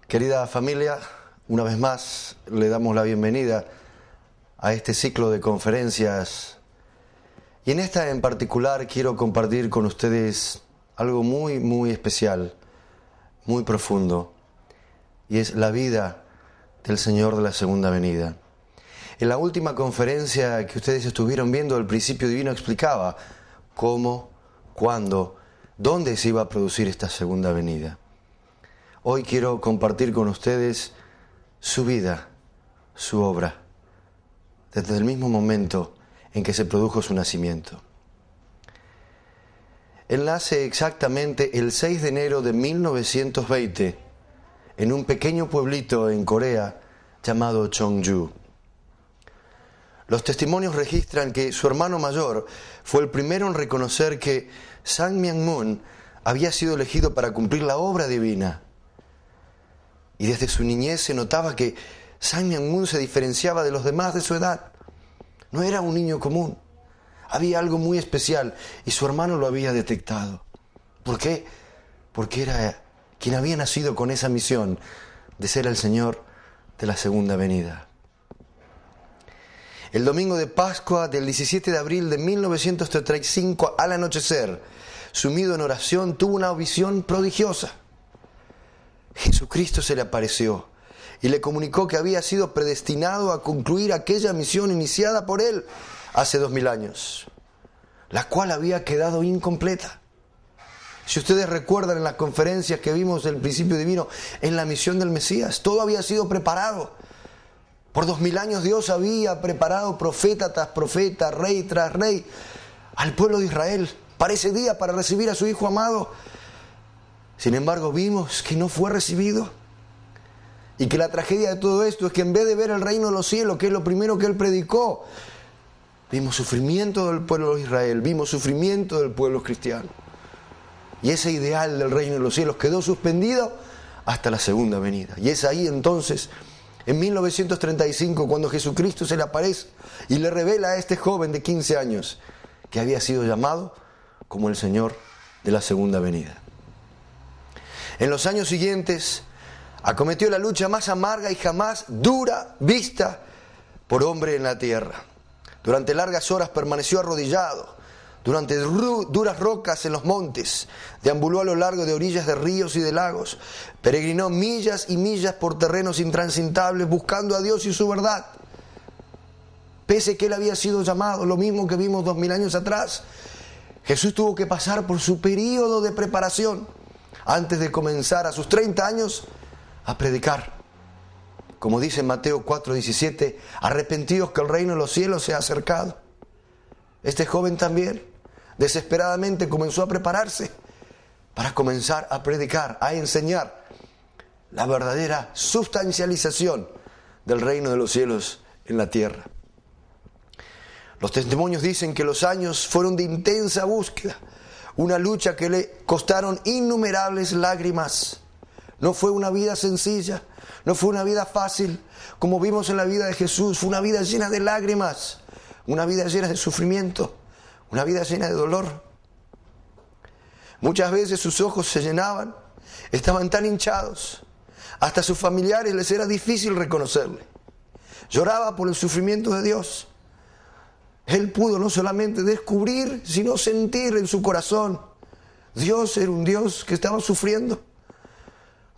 Querida familia, una vez más le damos la bienvenida a este ciclo de conferencias. Y en esta en particular quiero compartir con ustedes algo muy especial, muy profundo, y es la vida del Señor de la Segunda Venida. En la última conferencia que ustedes estuvieron viendo, el principio divino explicaba cómo, cuándo, dónde se iba a producir esta segunda venida. Hoy quiero compartir con ustedes su vida, su obra, desde el mismo momento en que se produjo su nacimiento. Él nace exactamente el 6 de enero de 1920 en un pequeño pueblito en Corea llamado Cheongju. Los testimonios registran que su hermano mayor fue el primero en reconocer que Sang Myung-moon había sido elegido para cumplir la obra divina. Y desde su niñez se notaba que Sang Myung-moon se diferenciaba de los demás de su edad. No era un niño común. Había algo muy especial y su hermano lo había detectado. ¿Por qué? Porque era quien había nacido con esa misión de ser el Señor de la segunda venida. El domingo de Pascua del 17 de abril de 1935, al anochecer, sumido en oración, tuvo una visión prodigiosa. Jesucristo se le apareció y le comunicó que había sido predestinado a concluir aquella misión iniciada por él hace 2000 años, la cual había quedado incompleta. Si ustedes recuerdan en las conferencias que vimos del principio divino, en la misión del Mesías, todo había sido preparado. Por 2000 años Dios había preparado profeta tras profeta, rey tras rey, al pueblo de Israel para ese día, para recibir a su Hijo amado. Sin embargo, vimos que no fue recibido. Y que la tragedia de todo esto es que en vez de ver el reino de los cielos, que es lo primero que él predicó, vimos sufrimiento del pueblo de Israel, vimos sufrimiento del pueblo cristiano. Y ese ideal del reino de los cielos quedó suspendido hasta la segunda venida. Y es ahí entonces, en 1935, cuando Jesucristo se le aparece y le revela a este joven de 15 años que había sido llamado como el Señor de la segunda venida. En los años siguientes acometió la lucha más amarga y jamás dura vista por hombre en la tierra. Durante largas horas permaneció arrodillado, durante duras rocas en los montes, deambuló a lo largo de orillas de ríos y de lagos, peregrinó millas y millas por terrenos intransitables buscando a Dios y su verdad. Pese que él había sido llamado, lo mismo que vimos 2000 años atrás, Jesús tuvo que pasar por su período de preparación antes de comenzar a sus 30 años a predicar. Como dice Mateo 4:17, arrepentidos que el reino de los cielos se ha acercado. Este joven también desesperadamente comenzó a prepararse para comenzar a predicar, a enseñar la verdadera sustancialización del reino de los cielos en la tierra. Los testimonios dicen que los años fueron de intensa búsqueda, una lucha que le costaron innumerables lágrimas. No fue una vida sencilla, no fue una vida fácil, como vimos en la vida de Jesús. Fue una vida llena de lágrimas, una vida llena de sufrimiento, una vida llena de dolor. Muchas veces sus ojos se llenaban, estaban tan hinchados, hasta a sus familiares les era difícil reconocerle. Lloraba por el sufrimiento de Dios. Él pudo no solamente descubrir, sino sentir en su corazón. Dios era un Dios que estaba sufriendo.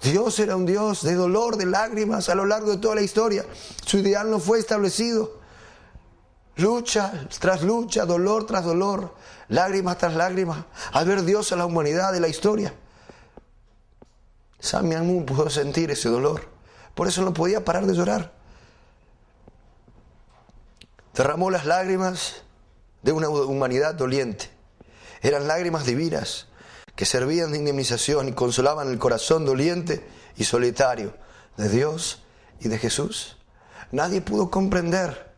Dios era un Dios de dolor, de lágrimas a lo largo de toda la historia. Su ideal no fue establecido. Lucha tras lucha, dolor tras dolor, lágrimas tras lágrimas, al ver Dios a la humanidad de la historia. Sang Myung-moon pudo sentir ese dolor. Por eso no podía parar de llorar. Derramó las lágrimas de una humanidad doliente. Eran lágrimas divinas que servían de indemnización y consolaban el corazón doliente y solitario de Dios y de Jesús. Nadie pudo comprender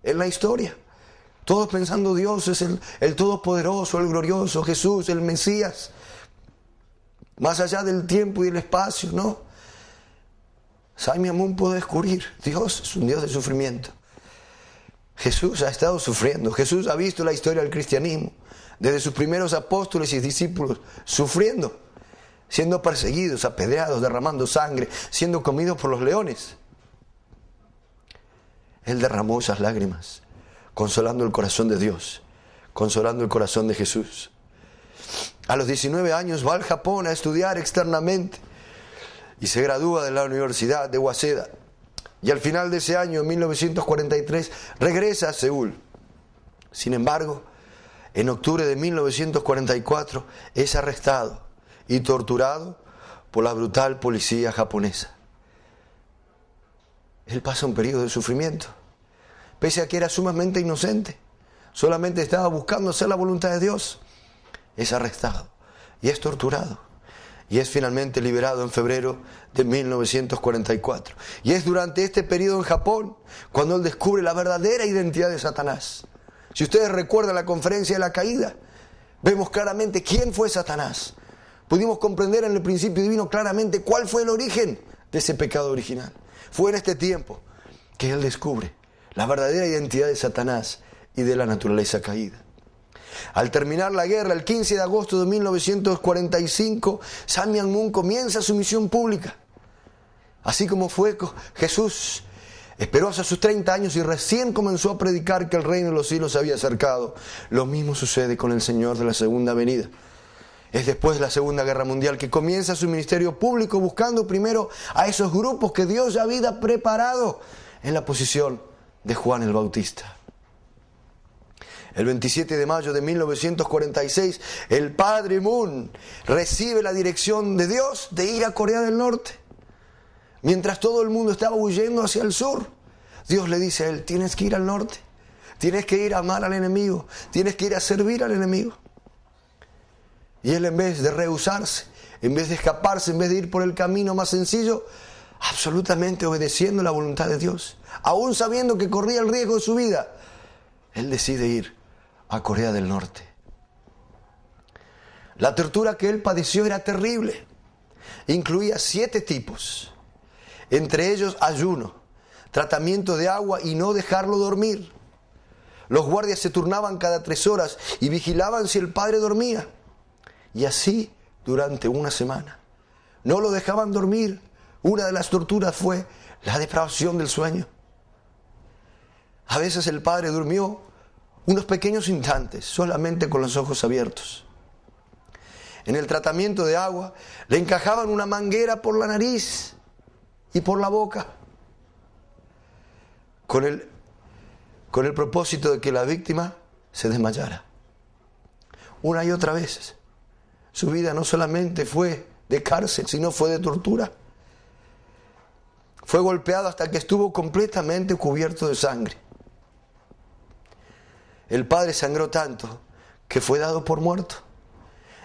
en la historia. Todos pensando Dios es el Todopoderoso, el Glorioso, Jesús, el Mesías. Más allá del tiempo y del espacio, ¿no? Sang Myung-moon pudo descubrir, Dios es un Dios de sufrimiento. Jesús ha estado sufriendo. Jesús ha visto la historia del cristianismo, desde sus primeros apóstoles y discípulos sufriendo. siendo perseguidos, apedreados, derramando sangre, siendo comidos por los leones. Él derramó esas lágrimas, consolando el corazón de Dios, consolando el corazón de Jesús. A los 19 años va al Japón a estudiar externamente y se gradúa de la Universidad de Waseda. Y al final de ese año, en 1943, regresa a Seúl. Sin embargo, en octubre de 1944 es arrestado y torturado por la brutal policía japonesa. Él pasa un periodo de sufrimiento, pese a que era sumamente inocente, solamente estaba buscando hacer la voluntad de Dios. Es arrestado y es torturado y es finalmente liberado en febrero de 1944. Y es durante este periodo en Japón cuando él descubre la verdadera identidad de Satanás. Si ustedes recuerdan la conferencia de la caída, vemos claramente quién fue Satanás. Pudimos comprender en el principio divino claramente cuál fue el origen de ese pecado original. Fue en este tiempo que él descubre la verdadera identidad de Satanás y de la naturaleza caída. Al terminar la guerra, el 15 de agosto de 1945, Sun Myung Moon comienza su misión pública. Así como fue Jesús, esperó hasta sus 30 años y recién comenzó a predicar que el reino de los cielos se había acercado. Lo mismo sucede con el Señor de la segunda venida. Es después de la Segunda Guerra Mundial que comienza su ministerio público buscando primero a esos grupos que Dios ya había preparado en la posición de Juan el Bautista. El 27 de mayo de 1946, el padre Moon recibe la dirección de Dios de ir a Corea del Norte. Mientras todo el mundo estaba huyendo hacia el sur, Dios le dice a él: tienes que ir al norte, tienes que ir a amar al enemigo, tienes que ir a servir al enemigo. Y él, en vez de rehusarse, en vez de escaparse, en vez de ir por el camino más sencillo, absolutamente obedeciendo la voluntad de Dios, aún sabiendo que corría el riesgo de su vida, él decide ir a Corea del Norte. La tortura que él padeció era terrible. Incluía 7 tipos, entre ellos ayuno, tratamiento de agua y no dejarlo dormir. Los guardias se turnaban cada 3 horas y vigilaban si el padre dormía. Y así durante una semana. No lo dejaban dormir. Una de las torturas fue la depravación del sueño. A veces el padre durmió unos pequeños instantes, solamente con los ojos abiertos. En el tratamiento de agua, le encajaban una manguera por la nariz y por la boca, con el propósito de que la víctima se desmayara. Una y otra vez. Su vida no solamente fue de cárcel, sino fue de tortura. Fue golpeado hasta que estuvo completamente cubierto de sangre. El padre sangró tanto que fue dado por muerto.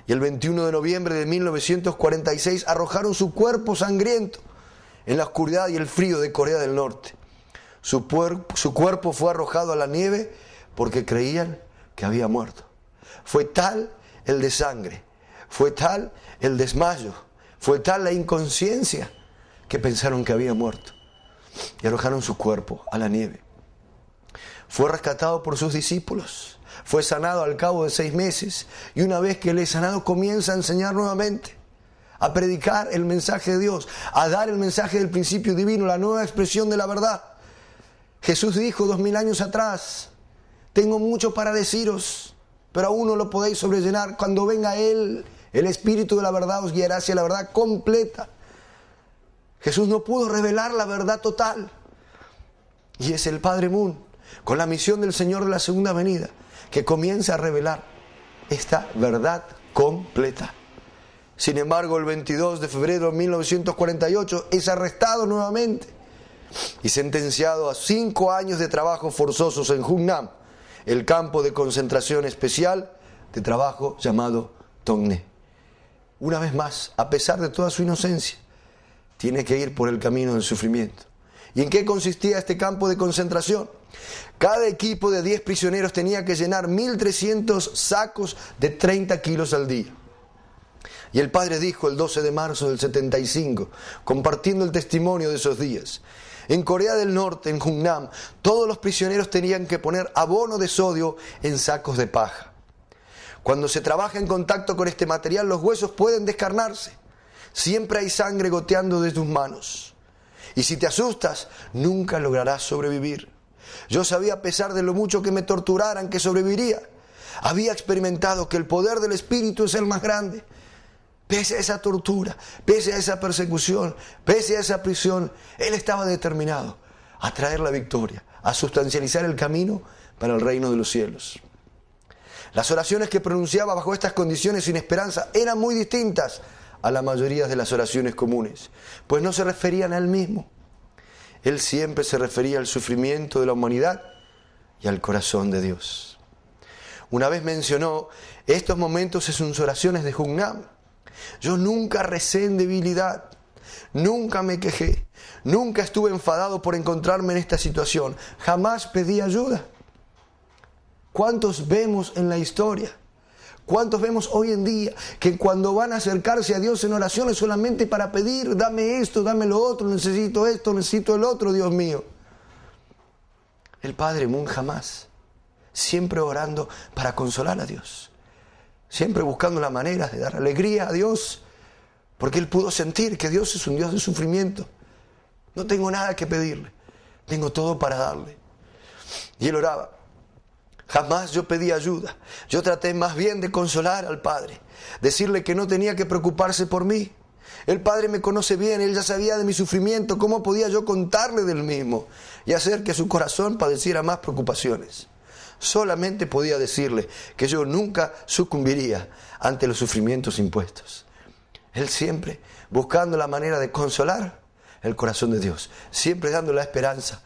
Y el 21 de noviembre de 1946 arrojaron su cuerpo sangriento en la oscuridad y el frío de Corea del Norte. Su cuerpo fue arrojado a la nieve porque creían que había muerto. Fue tal el desangre, fue tal el desmayo, fue tal la inconsciencia que pensaron que había muerto y arrojaron su cuerpo a la nieve. Fue rescatado por sus discípulos, fue sanado al cabo de 6 meses y una vez que él es sanado comienza a enseñar nuevamente, a predicar el mensaje de Dios, a dar el mensaje del principio divino, la nueva expresión de la verdad. Jesús dijo 2000 años atrás: tengo mucho para deciros, pero aún no lo podéis sobrellenar. Cuando venga Él, el Espíritu de la verdad os guiará hacia la verdad completa. Jesús no pudo revelar la verdad total. Y es el Padre Moon, con la misión del Señor de la segunda venida, que comienza a revelar esta verdad completa. Sin embargo, el 22 de febrero de 1948 es arrestado nuevamente y sentenciado a 5 años de trabajos forzosos en Hungnam, el campo de concentración especial de trabajo llamado Tongné. Una vez más, a pesar de toda su inocencia, tiene que ir por el camino del sufrimiento. ¿Y en qué consistía este campo de concentración? Cada equipo de 10 prisioneros tenía que llenar 1.300 sacos de 30 kilos al día. Y el padre dijo el 12 de marzo del 75, compartiendo el testimonio de esos días: en Corea del Norte, en Hungnam, todos los prisioneros tenían que poner abono de sodio en sacos de paja. Cuando se trabaja en contacto con este material, los huesos pueden descarnarse. Siempre hay sangre goteando de tus manos. Y si te asustas, nunca lograrás sobrevivir. Yo sabía, a pesar de lo mucho que me torturaran, que sobreviviría. Había experimentado que el poder del Espíritu es el más grande. Pese a esa tortura, pese a esa persecución, pese a esa prisión, Él estaba determinado a traer la victoria, a sustancializar el camino para el reino de los cielos. Las oraciones que pronunciaba bajo estas condiciones sin esperanza eran muy distintas a la mayoría de las oraciones comunes, pues no se referían a Él mismo. Él siempre se refería al sufrimiento de la humanidad y al corazón de Dios. Una vez mencionó estos momentos en sus oraciones de Jugnam. Yo nunca recé en debilidad, nunca me quejé, nunca estuve enfadado por encontrarme en esta situación, jamás pedí ayuda. ¿Cuántos vemos en la historia? ¿Cuántos vemos hoy en día que cuando van a acercarse a Dios en oraciones solamente para pedir, dame esto, dame lo otro, necesito esto, necesito el otro, Dios mío? El Padre Moon jamás, siempre orando para consolar a Dios, siempre buscando la manera de dar alegría a Dios, porque Él pudo sentir que Dios es un Dios de sufrimiento. No tengo nada que pedirle, tengo todo para darle. Y Él oraba. Jamás yo pedí ayuda. Yo traté más bien de consolar al Padre, decirle que no tenía que preocuparse por mí. El Padre me conoce bien, Él ya sabía de mi sufrimiento. ¿Cómo podía yo contarle del mismo y hacer que su corazón padeciera más preocupaciones? Solamente podía decirle que yo nunca sucumbiría ante los sufrimientos impuestos. Él siempre buscando la manera de consolar el corazón de Dios, siempre dando la esperanza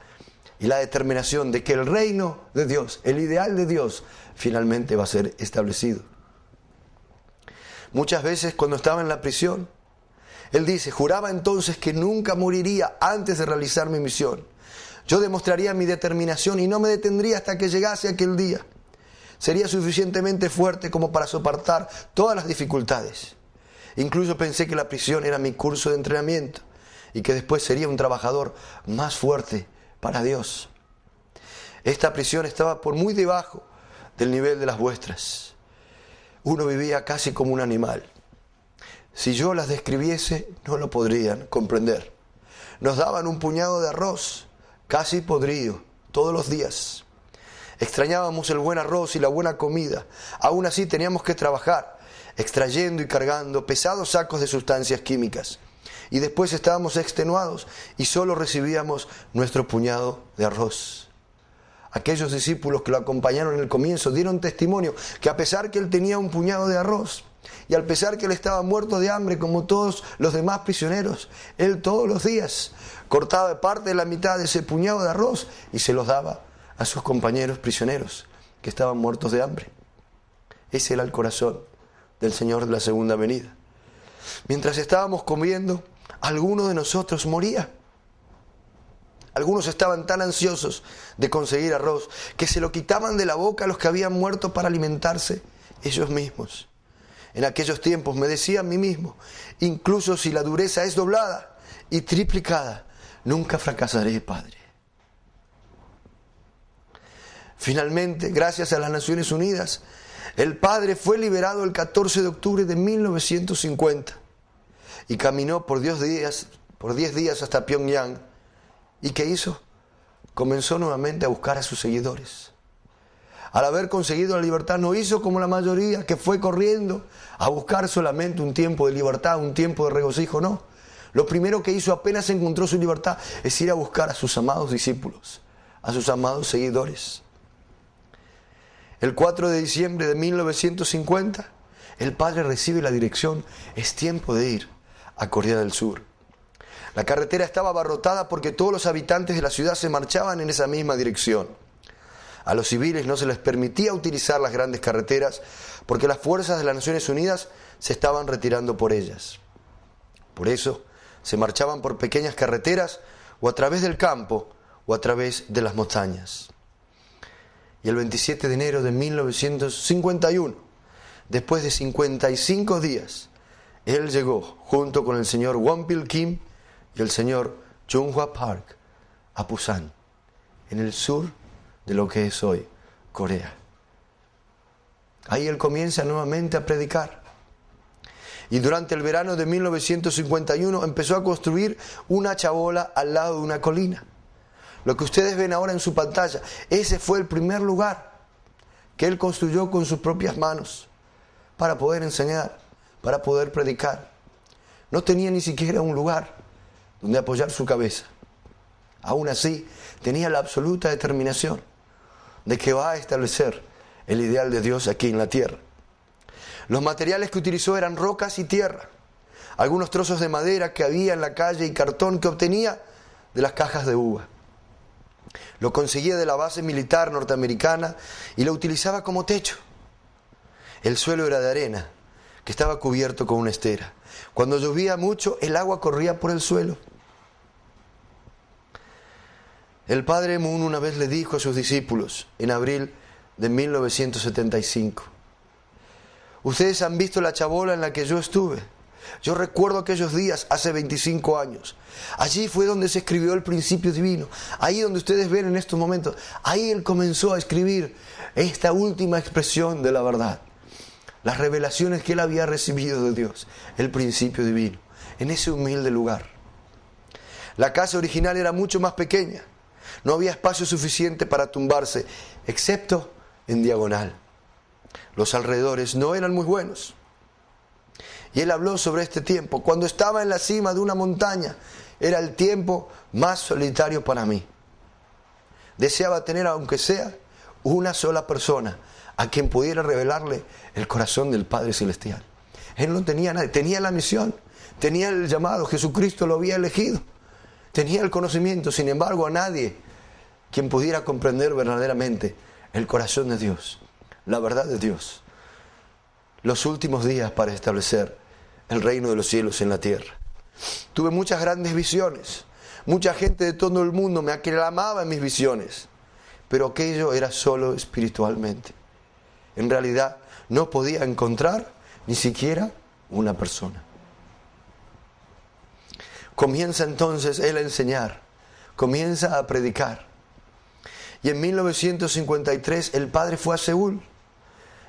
y la determinación de que el reino de Dios, el ideal de Dios, finalmente va a ser establecido. Muchas veces cuando estaba en la prisión, Él dice, juraba entonces que nunca moriría antes de realizar mi misión. Yo demostraría mi determinación y no me detendría hasta que llegase aquel día. Sería suficientemente fuerte como para soportar todas las dificultades. Incluso pensé que la prisión era mi curso de entrenamiento y que después sería un trabajador más fuerte para Dios. Esta prisión estaba por muy debajo del nivel de las vuestras. Uno vivía casi como un animal. Si yo las describiese, no lo podrían comprender. Nos daban un puñado de arroz, casi podrido, todos los días. Extrañábamos el buen arroz y la buena comida. Aún así teníamos que trabajar, extrayendo y cargando pesados sacos de sustancias químicas. Y después estábamos extenuados y solo recibíamos nuestro puñado de arroz. Aquellos discípulos que lo acompañaron en el comienzo dieron testimonio que a pesar que él tenía un puñado de arroz y al pesar que él estaba muerto de hambre como todos los demás prisioneros, él todos los días cortaba parte de la mitad de ese puñado de arroz y se los daba a sus compañeros prisioneros que estaban muertos de hambre. Ese era el corazón del Señor de la segunda venida. Mientras estábamos comiendo, alguno de nosotros moría. Algunos estaban tan ansiosos de conseguir arroz que se lo quitaban de la boca a los que habían muerto para alimentarse ellos mismos. En aquellos tiempos me decía a mí mismo, incluso si la dureza es doblada y triplicada, nunca fracasaré, Padre. Finalmente, gracias a las Naciones Unidas, el Padre fue liberado el 14 de octubre de 1950 y caminó por 10 días hasta Pyongyang. ¿Y qué hizo? Comenzó nuevamente a buscar a sus seguidores. Al haber conseguido la libertad, no hizo como la mayoría que fue corriendo a buscar solamente un tiempo de libertad, un tiempo de regocijo, no. Lo primero que hizo apenas encontró su libertad es ir a buscar a sus amados discípulos, a sus amados seguidores. El 4 de diciembre de 1950, el Padre recibe la dirección, es tiempo de ir a Corea del Sur. La carretera estaba abarrotada porque todos los habitantes de la ciudad se marchaban en esa misma dirección. A los civiles no se les permitía utilizar las grandes carreteras porque las fuerzas de las Naciones Unidas se estaban retirando por ellas. Por eso se marchaban por pequeñas carreteras o a través del campo o a través de las montañas. Y el 27 de enero de 1951, después de 55 días, él llegó junto con el señor Wonpil Kim y el señor Jung-hwa Park a Pusan, en el sur de lo que es hoy Corea. Ahí él comienza nuevamente a predicar. Y durante el verano de 1951 empezó a construir una chabola al lado de una colina. Lo que ustedes ven ahora en su pantalla, ese fue el primer lugar que él construyó con sus propias manos para poder enseñar, para poder predicar. No tenía ni siquiera un lugar donde apoyar su cabeza. Aún así, tenía la absoluta determinación de que va a establecer el ideal de Dios aquí en la tierra. Los materiales que utilizó eran rocas y tierra, algunos trozos de madera que había en la calle y cartón que obtenía de las cajas de uva. Lo conseguía de la base militar norteamericana y lo utilizaba como techo. El suelo era de arena, que estaba cubierto con una estera. Cuando llovía mucho, el agua corría por el suelo. El padre Moon una vez le dijo a sus discípulos, en abril de 1975, ustedes han visto la chabola en la que yo estuve. Yo recuerdo aquellos días hace 25 años. Allí fue donde se escribió el principio divino. Ahí donde ustedes ven en estos momentos. Ahí él comenzó a escribir esta última expresión de la verdad. Las revelaciones que él había recibido de Dios. El principio divino. En ese humilde lugar. La casa original era mucho más pequeña. No había espacio suficiente para tumbarse, excepto en diagonal. Los alrededores no eran muy buenos. Y él habló sobre este tiempo. Cuando estaba en la cima de una montaña, era el tiempo más solitario para mí. Deseaba tener, aunque sea, una sola persona a quien pudiera revelarle el corazón del Padre Celestial. Él no tenía nadie, tenía la misión, tenía el llamado, Jesucristo lo había elegido, tenía el conocimiento, sin embargo a nadie quien pudiera comprender verdaderamente el corazón de Dios, la verdad de Dios. Los últimos días para establecer el reino de los cielos en la tierra. Tuve muchas grandes visiones. Mucha gente de todo el mundo me aclamaba en mis visiones. Pero aquello era solo espiritualmente. En realidad no podía encontrar ni siquiera una persona. Comienza entonces él a enseñar. Comienza a predicar. Y en 1953 el padre fue a Seúl.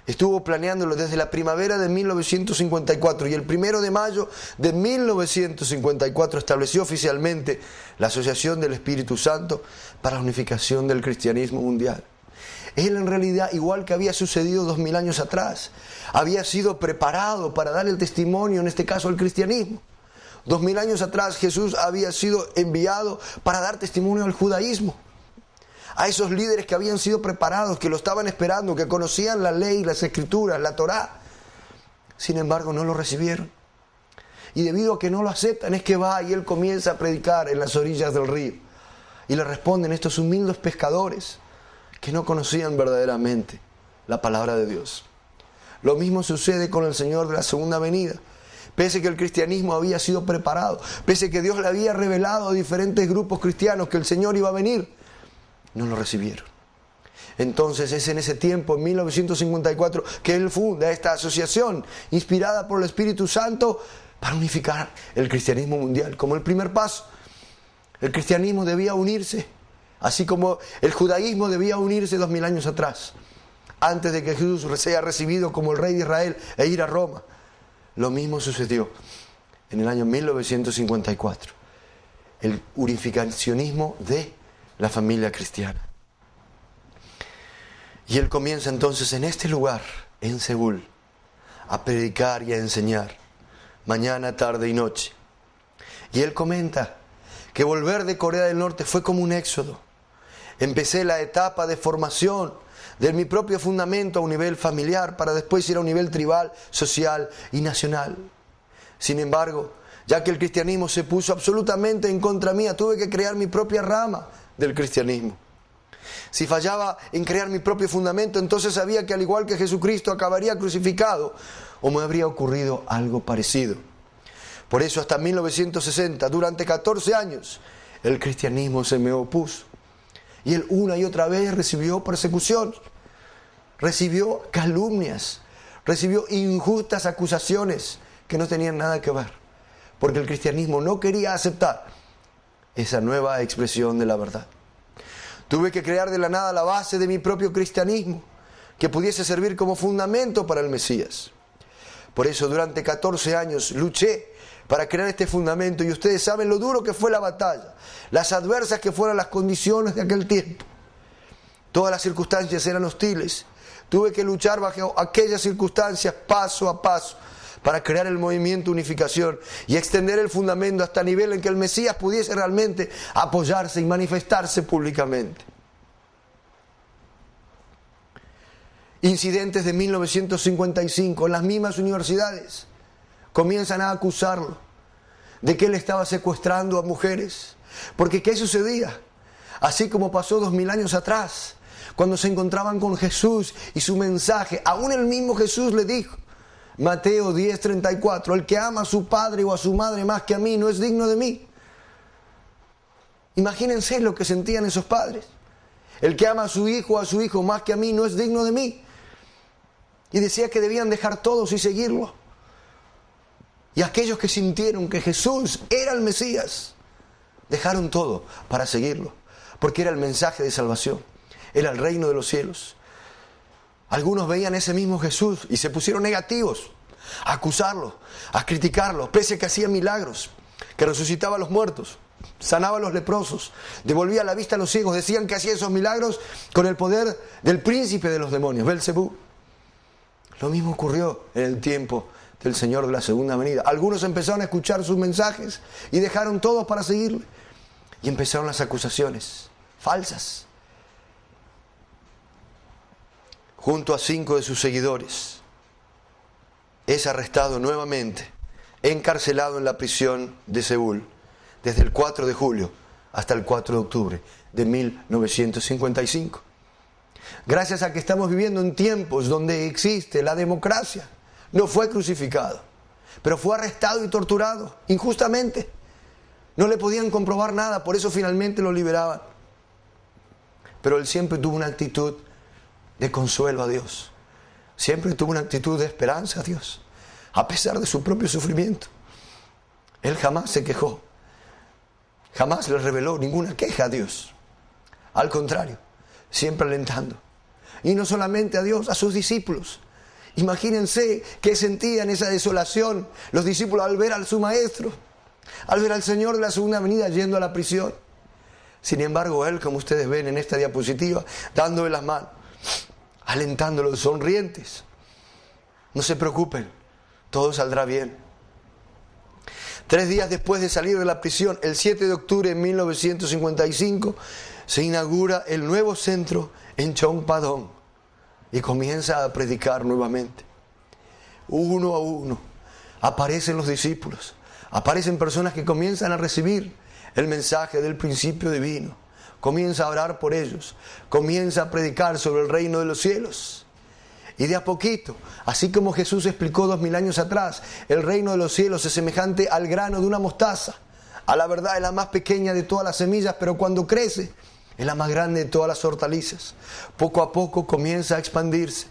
Estuvo planeándolo desde la primavera de 1954 y el 1 de mayo de 1954 estableció oficialmente la Asociación del Espíritu Santo para la unificación del cristianismo mundial. Él en realidad, igual que había sucedido 2000 años atrás, había sido preparado para dar el testimonio, en este caso al cristianismo. 2000 años atrás Jesús había sido enviado para dar testimonio al judaísmo. A esos líderes que habían sido preparados, que lo estaban esperando, que conocían la ley, las escrituras, la Torá. Sin embargo, no lo recibieron. Y debido a que no lo aceptan, es que va y él comienza a predicar en las orillas del río. Y le responden estos humildes pescadores que no conocían verdaderamente la palabra de Dios. Lo mismo sucede con el Señor de la segunda venida. Pese que el cristianismo había sido preparado, pese que Dios le había revelado a diferentes grupos cristianos que el Señor iba a venir, no lo recibieron. Entonces es en ese tiempo, en 1954, que él funda esta asociación inspirada por el Espíritu Santo para unificar el cristianismo mundial. Como el primer paso, el cristianismo debía unirse, así como el judaísmo debía unirse 2000 años atrás, antes de que Jesús sea recibido como el rey de Israel e ir a Roma. Lo mismo sucedió en el año 1954. El unificacionismo de la familia cristiana. Y él comienza entonces en este lugar, en Seúl, a predicar y a enseñar, mañana, tarde y noche. Y él comenta que volver de Corea del Norte fue como un éxodo. Empecé la etapa de formación de mi propio fundamento a un nivel familiar para después ir a un nivel tribal, social y nacional. Sin embargo, ya que el cristianismo se puso absolutamente en contra mía, tuve que crear mi propia rama del cristianismo. Si fallaba en crear mi propio fundamento, entonces sabía que al igual que Jesucristo acabaría crucificado o me habría ocurrido algo parecido. Por eso hasta 1960, durante 14 años, el cristianismo se me opuso. Y él una y otra vez recibió persecución, recibió calumnias, recibió injustas acusaciones que no tenían nada que ver, porque el cristianismo no quería aceptar esa nueva expresión de la verdad. Tuve que crear de la nada la base de mi propio cristianismo, que pudiese servir como fundamento para el Mesías. Por eso durante 14 años luché para crear este fundamento, y ustedes saben lo duro que fue la batalla, las adversas que fueron las condiciones de aquel tiempo. Todas las circunstancias eran hostiles. Tuve que luchar bajo aquellas circunstancias paso a paso para crear el movimiento Unificación y extender el fundamento hasta el nivel en que el Mesías pudiese realmente apoyarse y manifestarse públicamente. Incidentes de 1955, en las mismas universidades, comienzan a acusarlo de que él estaba secuestrando a mujeres. Porque ¿qué sucedía? Así como pasó 2000 años atrás, cuando se encontraban con Jesús y su mensaje, aún el mismo Jesús le dijo, Mateo 10:34, el que ama a su padre o a su madre más que a mí no es digno de mí. Imagínense lo que sentían esos padres. El que ama a su hijo o a su hijo más que a mí no es digno de mí. Y decía que debían dejar todos y seguirlo. Y aquellos que sintieron que Jesús era el Mesías, dejaron todo para seguirlo. Porque era el mensaje de salvación. Era el reino de los cielos. Algunos veían ese mismo Jesús y se pusieron negativos a acusarlo, a criticarlo, pese a que hacía milagros, que resucitaba a los muertos, sanaba a los leprosos, devolvía la vista a los ciegos. Decían que hacía esos milagros con el poder del príncipe de los demonios, Belcebú. Lo mismo ocurrió en el tiempo del Señor de la segunda venida. Algunos empezaron a escuchar sus mensajes y dejaron todos para seguirle. Y empezaron las acusaciones falsas. Junto a 5 de sus seguidores, es arrestado nuevamente, encarcelado en la prisión de Seúl, desde el 4 de julio hasta el 4 de octubre de 1955. Gracias a que estamos viviendo en tiempos donde existe la democracia, no fue crucificado, pero fue arrestado y torturado injustamente. No le podían comprobar nada, por eso finalmente lo liberaban. Pero él siempre tuvo una actitud de consuelo a Dios. Siempre tuvo una actitud de esperanza a Dios, a pesar de su propio sufrimiento. Él jamás se quejó, jamás le reveló ninguna queja a Dios. Al contrario, siempre alentando. Y no solamente a Dios, a sus discípulos. Imagínense qué sentían esa desolación los discípulos al ver a su maestro, al ver al Señor de la segunda venida yendo a la prisión. Sin embargo, él, como ustedes ven en esta diapositiva, dándole las manos, alentándolos, sonrientes. No se preocupen, todo saldrá bien. 3 días después de salir de la prisión, el 7 de octubre de 1955, se inaugura el nuevo centro en Chongpadong y comienza a predicar nuevamente. Uno a uno aparecen los discípulos, aparecen personas que comienzan a recibir el mensaje del principio divino. Comienza a orar por ellos, comienza a predicar sobre el reino de los cielos. Y de a poquito, así como Jesús explicó 2000 años atrás, el reino de los cielos es semejante al grano de una mostaza. A la verdad es la más pequeña de todas las semillas, pero cuando crece es la más grande de todas las hortalizas. Poco a poco comienza a expandirse,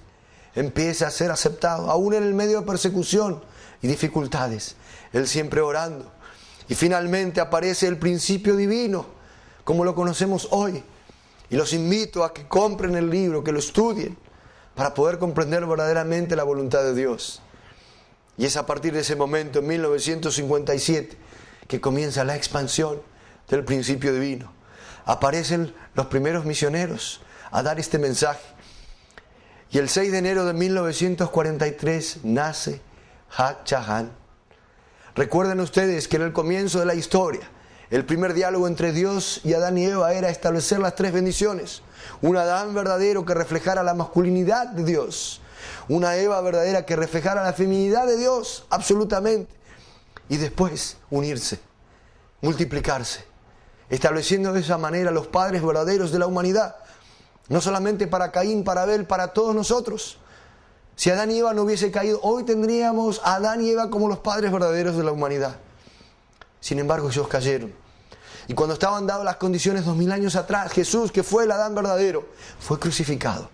empieza a ser aceptado, aún en el medio de persecución y dificultades. Él siempre orando. Y finalmente aparece el principio divino, como lo conocemos hoy. Y los invito a que compren el libro, que lo estudien, para poder comprender verdaderamente la voluntad de Dios. Y es a partir de ese momento, en 1957, que comienza la expansión del principio divino. Aparecen los primeros misioneros a dar este mensaje. Y el 6 de enero de 1943 nace Hak Ja Han. Recuerden ustedes que en el comienzo de la historia, el primer diálogo entre Dios y Adán y Eva era establecer las 3 bendiciones. Un Adán verdadero que reflejara la masculinidad de Dios. Una Eva verdadera que reflejara la feminidad de Dios, absolutamente. Y después unirse, multiplicarse, estableciendo de esa manera los padres verdaderos de la humanidad. No solamente para Caín, para Abel, para todos nosotros. Si Adán y Eva no hubiese caído, hoy tendríamos a Adán y Eva como los padres verdaderos de la humanidad. Sin embargo, ellos cayeron. Y cuando estaban dadas las condiciones 2000 años atrás, Jesús, que fue el Adán verdadero, fue crucificado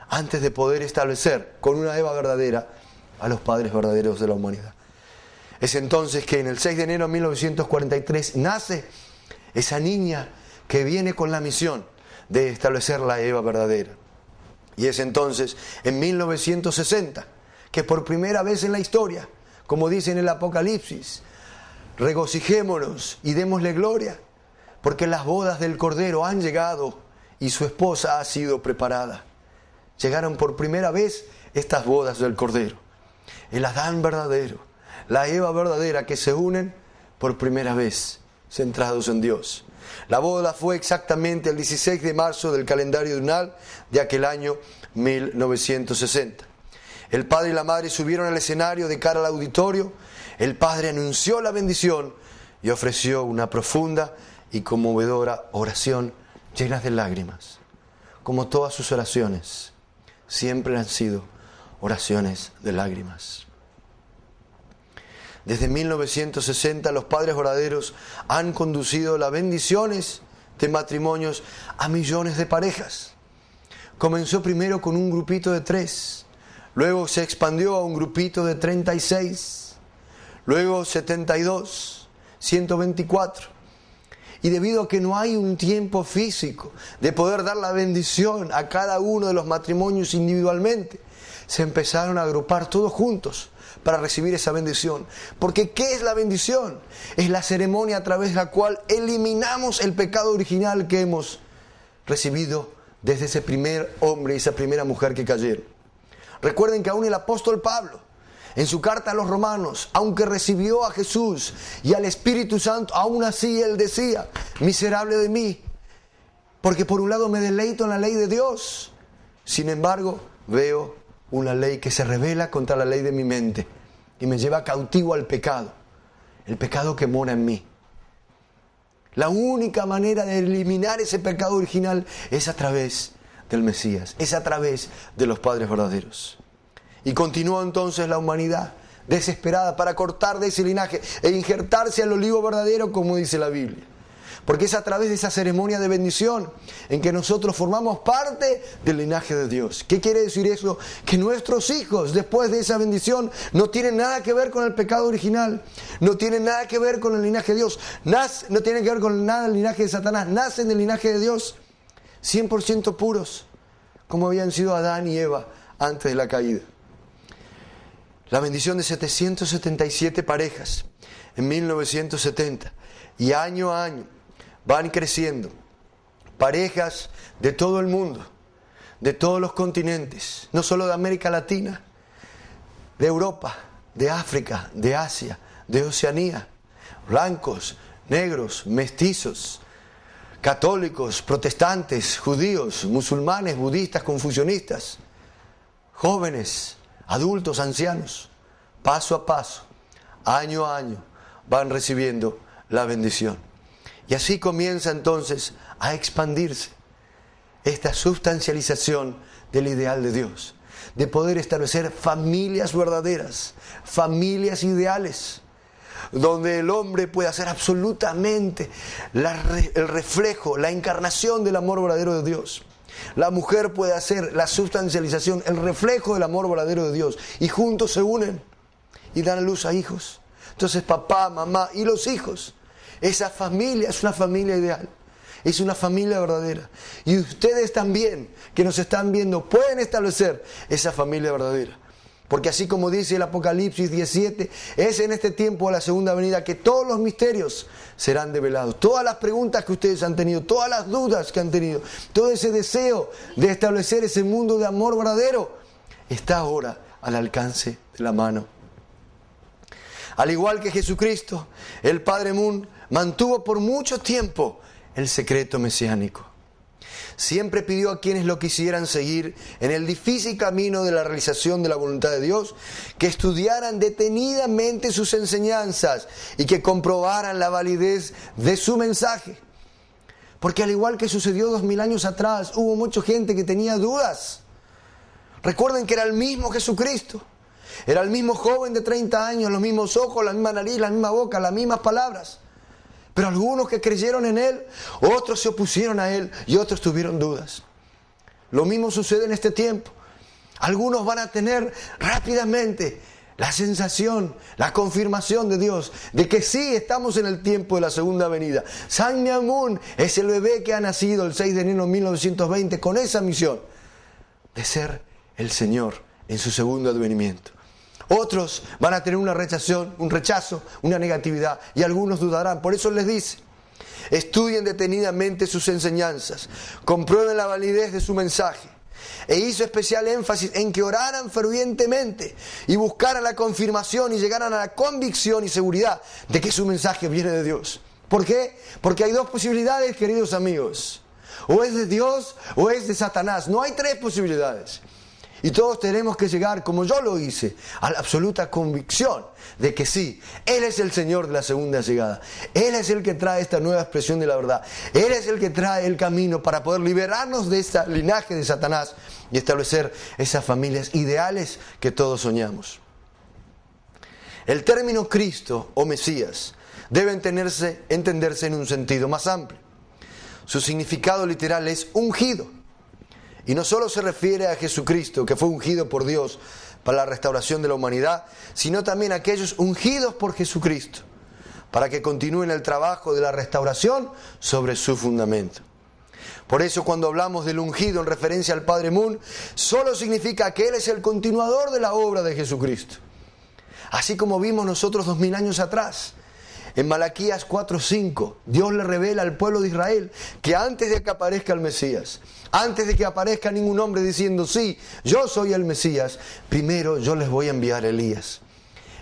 antes de poder establecer con una Eva verdadera a los padres verdaderos de la humanidad. Es entonces que en el 6 de enero de 1943 nace esa niña que viene con la misión de establecer la Eva verdadera. Y es entonces, en 1960, que por primera vez en la historia, como dice en el Apocalipsis, regocijémonos y démosle gloria, porque las bodas del Cordero han llegado y su esposa ha sido preparada. Llegaron por primera vez estas bodas del Cordero. El Adán verdadero, la Eva verdadera, que se unen por primera vez, centrados en Dios. La boda fue exactamente el 16 de marzo del calendario lunar de aquel año 1960. El padre y la madre subieron al escenario de cara al auditorio. El padre anunció la bendición y ofreció una profunda y conmovedora oración llena de lágrimas. Como todas sus oraciones, siempre han sido oraciones de lágrimas. Desde 1960 los padres verdaderos han conducido las bendiciones de matrimonios a millones de parejas. Comenzó primero con un grupito de 3, luego se expandió a un grupito de 36, luego 72, 124. Y debido a que no hay un tiempo físico de poder dar la bendición a cada uno de los matrimonios individualmente, se empezaron a agrupar todos juntos para recibir esa bendición. Porque ¿qué es la bendición? Es la ceremonia a través de la cual eliminamos el pecado original que hemos recibido desde ese primer hombre y esa primera mujer que cayeron. Recuerden que aún el apóstol Pablo, en su carta a los romanos, aunque recibió a Jesús y al Espíritu Santo, aún así él decía: miserable de mí, porque por un lado me deleito en la ley de Dios, sin embargo veo una ley que se rebela contra la ley de mi mente y me lleva cautivo al pecado, el pecado que mora en mí. La única manera de eliminar ese pecado original es a través del Mesías, es a través de los padres verdaderos. Y continuó entonces la humanidad desesperada para cortar de ese linaje e injertarse al olivo verdadero, como dice la Biblia. Porque es a través de esa ceremonia de bendición en que nosotros formamos parte del linaje de Dios. ¿Qué quiere decir eso? Que nuestros hijos, después de esa bendición, no tienen nada que ver con el pecado original, no tienen nada que ver con el linaje de Dios, no tienen que ver con nada del linaje de Satanás, nacen del linaje de Dios, 100% puros, como habían sido Adán y Eva antes de la caída. La bendición de 777 parejas en 1970, y año a año van creciendo parejas de todo el mundo, de todos los continentes, no solo de América Latina, de Europa, de África, de Asia, de Oceanía, blancos, negros, mestizos, católicos, protestantes, judíos, musulmanes, budistas, confucianistas, jóvenes, adultos, ancianos, paso a paso, año a año, van recibiendo la bendición. Y así comienza entonces a expandirse esta sustancialización del ideal de Dios, de poder establecer familias verdaderas, familias ideales, donde el hombre pueda ser absolutamente el reflejo, la encarnación del amor verdadero de Dios. La mujer puede hacer la sustancialización, el reflejo del amor verdadero de Dios, y juntos se unen y dan a luz a hijos. Entonces papá, mamá y los hijos, esa familia es una familia ideal, es una familia verdadera. Y ustedes también, que nos están viendo, pueden establecer esa familia verdadera. Porque así como dice el Apocalipsis 17, es en este tiempo de la segunda venida que todos los misterios serán develados. Todas las preguntas que ustedes han tenido, todas las dudas que han tenido, todo ese deseo de establecer ese mundo de amor verdadero, está ahora al alcance de la mano. Al igual que Jesucristo, el Padre Moon mantuvo por mucho tiempo el secreto mesiánico. Siempre pidió a quienes lo quisieran seguir en el difícil camino de la realización de la voluntad de Dios, que estudiaran detenidamente sus enseñanzas y que comprobaran la validez de su mensaje. Porque al igual que sucedió 2000 años atrás, hubo mucha gente que tenía dudas. Recuerden que era el mismo Jesucristo. Era el mismo joven de 30 años, los mismos ojos, la misma nariz, la misma boca, las mismas palabras. Pero algunos que creyeron en Él, otros se opusieron a Él y otros tuvieron dudas. Lo mismo sucede en este tiempo. Algunos van a tener rápidamente la sensación, la confirmación de Dios, de que sí estamos en el tiempo de la segunda venida. Sun Myung Moon es el bebé que ha nacido el 6 de enero de 1920 con esa misión de ser el Señor en su segundo advenimiento. Otros van a tener un rechazo, una negatividad, y algunos dudarán. Por eso les dice: estudien detenidamente sus enseñanzas, comprueben la validez de su mensaje. E hizo especial énfasis en que oraran fervientemente y buscaran la confirmación y llegaran a la convicción y seguridad de que su mensaje viene de Dios. ¿Por qué? Porque hay dos posibilidades, queridos amigos. O es de Dios o es de Satanás. No hay tres posibilidades. Y todos tenemos que llegar, como yo lo hice, a la absoluta convicción de que sí, Él es el Señor de la segunda llegada. Él es el que trae esta nueva expresión de la verdad. Él es el que trae el camino para poder liberarnos de este linaje de Satanás y establecer esas familias ideales que todos soñamos. El término Cristo o Mesías debe entenderse en un sentido más amplio. Su significado literal es ungido. Y no solo se refiere a Jesucristo, que fue ungido por Dios para la restauración de la humanidad, sino también a aquellos ungidos por Jesucristo, para que continúen el trabajo de la restauración sobre su fundamento. Por eso cuando hablamos del ungido en referencia al Padre Moon, solo significa que Él es el continuador de la obra de Jesucristo. Así como vimos nosotros 2000 años atrás. En Malaquías 4:5, Dios le revela al pueblo de Israel que antes de que aparezca el Mesías, antes de que aparezca ningún hombre diciendo, sí, yo soy el Mesías, primero yo les voy a enviar a Elías.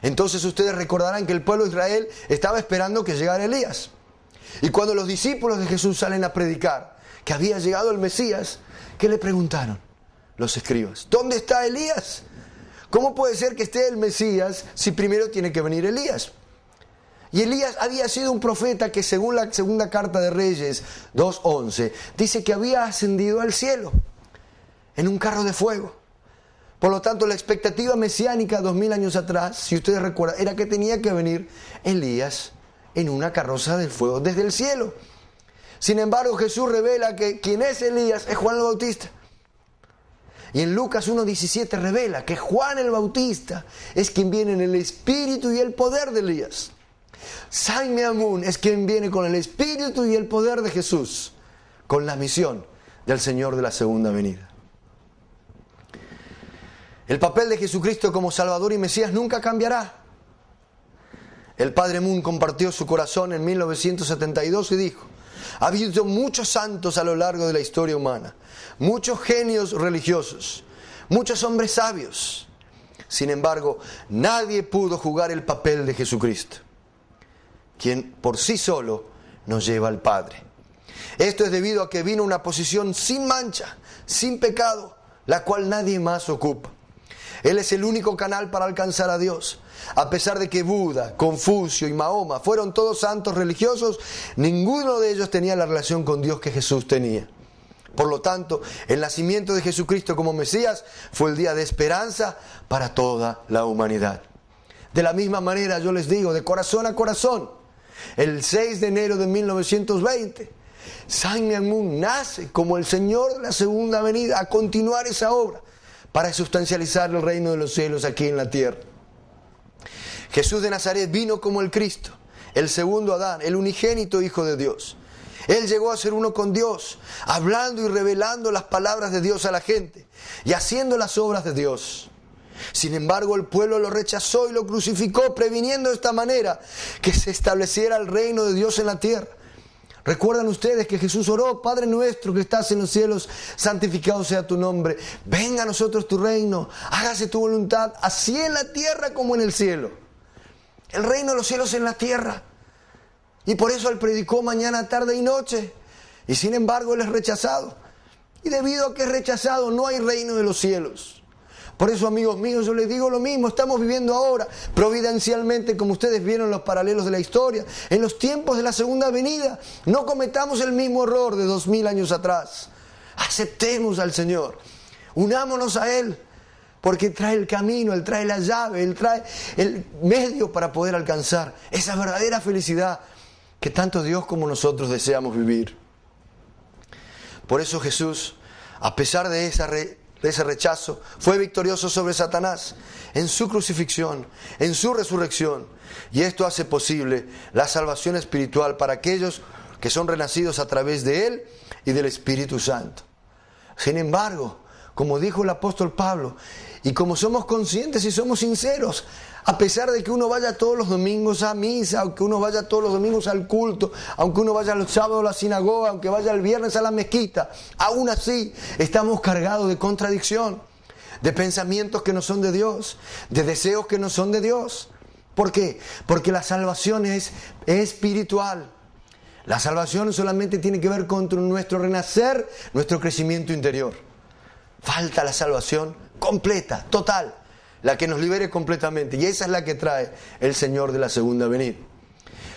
Entonces ustedes recordarán que el pueblo de Israel estaba esperando que llegara Elías. Y cuando los discípulos de Jesús salen a predicar que había llegado el Mesías, ¿qué le preguntaron los escribas? ¿Dónde está Elías? ¿Cómo puede ser que esté el Mesías si primero tiene que venir Elías? Y Elías había sido un profeta que, según la segunda carta de Reyes 2:11, dice que había ascendido al cielo en un carro de fuego. Por lo tanto, la expectativa mesiánica 2000 años atrás, si ustedes recuerdan, era que tenía que venir Elías en una carroza de fuego desde el cielo. Sin embargo, Jesús revela que quien es Elías es Juan el Bautista. Y en Lucas 1:17 revela que Juan el Bautista es quien viene en el espíritu y el poder de Elías. San Meamun es quien viene con el espíritu y el poder de Jesús, con la misión del Señor de la segunda venida. El papel de Jesucristo como Salvador y Mesías nunca cambiará. El Padre Moon compartió su corazón en 1972 y dijo: ha habido muchos santos a lo largo de la historia humana, muchos genios religiosos, muchos hombres sabios. Sin embargo, nadie pudo jugar el papel de Jesucristo, quien por sí solo nos lleva al Padre. Esto es debido a que vino una posición sin mancha, sin pecado, la cual nadie más ocupa. Él es el único canal para alcanzar a Dios. A pesar de que Buda, Confucio y Mahoma fueron todos santos religiosos, ninguno de ellos tenía la relación con Dios que Jesús tenía. Por lo tanto, el nacimiento de Jesucristo como Mesías fue el día de esperanza para toda la humanidad. De la misma manera, yo les digo, de corazón a corazón, el 6 de enero de 1920, San Meamun nace como el Señor de la segunda venida a continuar esa obra para sustancializar el reino de los cielos aquí en la tierra. Jesús de Nazaret vino como el Cristo, el segundo Adán, el unigénito Hijo de Dios. Él llegó a ser uno con Dios, hablando y revelando las palabras de Dios a la gente y haciendo las obras de Dios. Sin embargo, el pueblo lo rechazó y lo crucificó, previniendo de esta manera que se estableciera el reino de Dios en la tierra. ¿Recuerdan ustedes que Jesús oró: Padre nuestro que estás en los cielos, santificado sea tu nombre, venga a nosotros tu reino, hágase tu voluntad, así en la tierra como en el cielo? El reino de los cielos en la tierra. Y por eso Él predicó mañana, tarde y noche. Y sin embargo Él es rechazado. Y debido a que es rechazado, no hay reino de los cielos. Por eso, amigos míos, yo les digo lo mismo. Estamos viviendo ahora, providencialmente, como ustedes vieron los paralelos de la historia, en los tiempos de la segunda venida. No cometamos el mismo error de 2000 años atrás. Aceptemos al Señor. Unámonos a Él. Porque trae el camino, Él trae la llave, Él trae el medio para poder alcanzar esa verdadera felicidad que tanto Dios como nosotros deseamos vivir. Por eso Jesús, a pesar de ese rechazo, fue victorioso sobre Satanás en su crucifixión, en su resurrección. Y esto hace posible la salvación espiritual para aquellos que son renacidos a través de Él y del Espíritu Santo. Sin embargo, como dijo el apóstol Pablo, y como somos conscientes y somos sinceros, a pesar de que uno vaya todos los domingos a misa, aunque uno vaya todos los domingos al culto, aunque uno vaya los sábados a la sinagoga, aunque vaya el viernes a la mezquita, aún así estamos cargados de contradicción, de pensamientos que no son de Dios, de deseos que no son de Dios. ¿Por qué? Porque la salvación es espiritual. La salvación solamente tiene que ver con nuestro renacer, nuestro crecimiento interior. Falta la salvación completa, total, la que nos libere completamente. Y esa es la que trae el Señor de la segunda venida.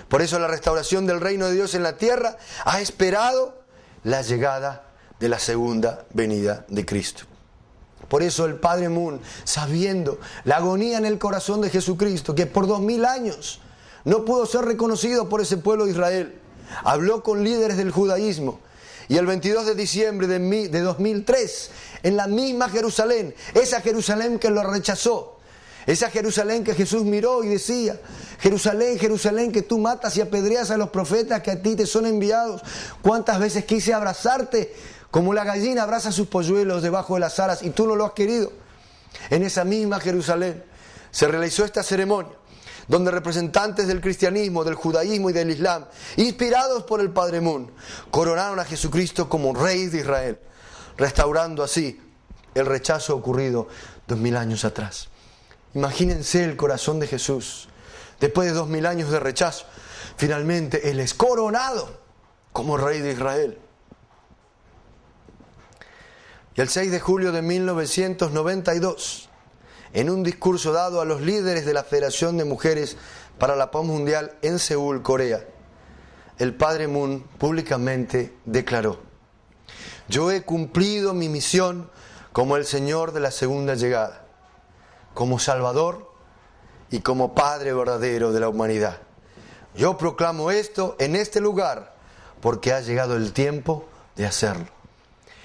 Por eso la restauración del reino de Dios en la tierra ha esperado la llegada de la segunda venida de Cristo. Por eso el Padre Moon, sabiendo la agonía en el corazón de Jesucristo, que por 2000 años no pudo ser reconocido por ese pueblo de Israel, habló con líderes del judaísmo. Y el 22 de diciembre de 2003, en la misma Jerusalén, esa Jerusalén que lo rechazó, esa Jerusalén que Jesús miró y decía: Jerusalén, Jerusalén, que tú matas y apedreas a los profetas que a ti te son enviados. ¿Cuántas veces quise abrazarte como la gallina abraza a sus polluelos debajo de las aras y tú no lo has querido? En esa misma Jerusalén se realizó esta ceremonia, donde representantes del cristianismo, del judaísmo y del islam, inspirados por el Padre Moon, coronaron a Jesucristo como Rey de Israel, restaurando así el rechazo ocurrido 2000 años atrás. Imagínense el corazón de Jesús. Después de 2000 años de rechazo, finalmente Él es coronado como Rey de Israel. Y el 6 de julio de 1992, en un discurso dado a los líderes de la Federación de Mujeres para la Paz Mundial en Seúl, Corea, el Padre Moon públicamente declaró: yo he cumplido mi misión como el Señor de la segunda llegada, como Salvador y como Padre verdadero de la humanidad. Yo proclamo esto en este lugar porque ha llegado el tiempo de hacerlo.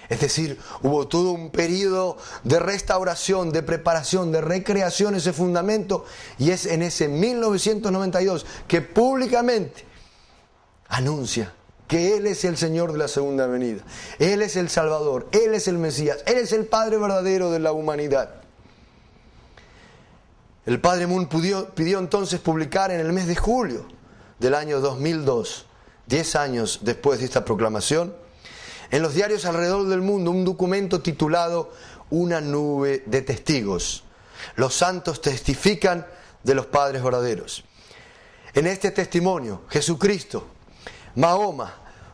Es decir, hubo todo un periodo de restauración, de preparación, de recreación, ese fundamento, y es en ese 1992 que públicamente anuncia que Él es el Señor de la segunda venida. Él es el Salvador, Él es el Mesías, Él es el Padre verdadero de la humanidad. El Padre Moon pidió entonces publicar en el mes de julio del año 2002, 10 años después de esta proclamación, en los diarios alrededor del mundo un documento titulado Una nube de testigos. Los santos testifican de los padres verdaderos. En este testimonio, Jesucristo, Mahoma,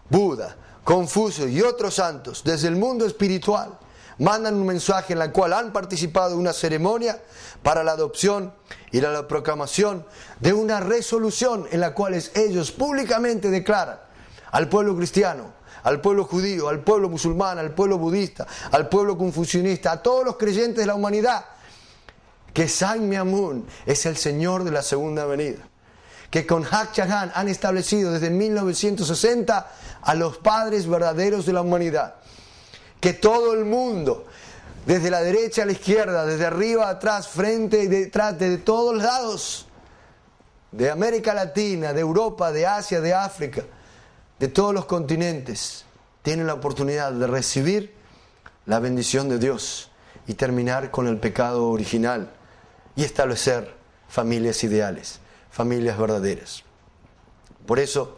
Buda, Confucio y otros santos desde el mundo espiritual mandan un mensaje en el cual han participado en una ceremonia para la adopción y la proclamación de una resolución en la cual ellos públicamente declaran al pueblo cristiano, al pueblo judío, al pueblo musulmán, al pueblo budista, al pueblo confucionista, a todos los creyentes de la humanidad, que Sanmyang Moon es el Señor de la segunda venida, que con Hak Ja Han han establecido desde 1960 a los padres verdaderos de la humanidad, que todo el mundo, desde la derecha a la izquierda, desde arriba a atrás, frente y detrás, de todos lados, de América Latina, de Europa, de Asia, de África, de todos los continentes, tienen la oportunidad de recibir la bendición de Dios y terminar con el pecado original y establecer familias ideales, familias verdaderas. Por eso,